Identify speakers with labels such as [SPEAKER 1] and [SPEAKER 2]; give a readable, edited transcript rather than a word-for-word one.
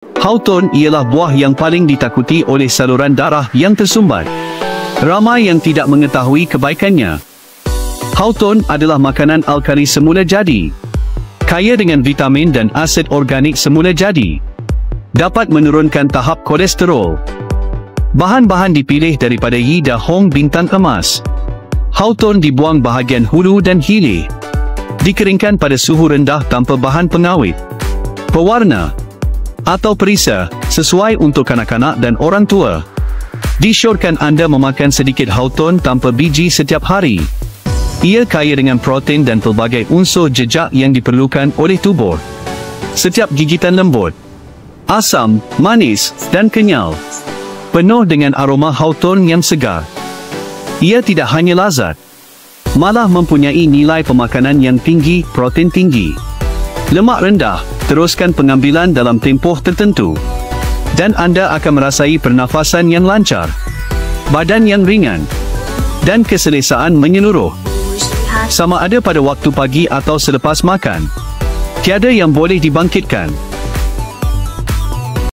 [SPEAKER 1] Hawthorn ialah buah yang paling ditakuti oleh saluran darah yang tersumbat. Ramai yang tidak mengetahui kebaikannya. Hawthorn adalah makanan alkali semula jadi, kaya dengan vitamin dan asid organik semula jadi. Dapat menurunkan tahap kolesterol. Bahan-bahan dipilih daripada Yi Da Hong bintang emas. Hawthorn dibuang bahagian hulu dan hilir. Dikeringkan pada suhu rendah tanpa bahan pengawet, pewarna atau perisa, sesuai untuk kanak-kanak dan orang tua. Disyorkan anda memakan sedikit Hawthorn tanpa biji setiap hari. Ia kaya dengan protein dan pelbagai unsur jejak yang diperlukan oleh tubuh. Setiap gigitan lembut, asam, manis, dan kenyal. Penuh dengan aroma Hawthorn yang segar. Ia tidak hanya lazat, malah mempunyai nilai pemakanan yang tinggi, protein tinggi, lemak rendah. Teruskan pengambilan dalam tempoh tertentu, dan anda akan merasai pernafasan yang lancar, badan yang ringan, dan keselesaan menyeluruh. Sama ada pada waktu pagi atau selepas makan. Tiada yang boleh dibangkitkan.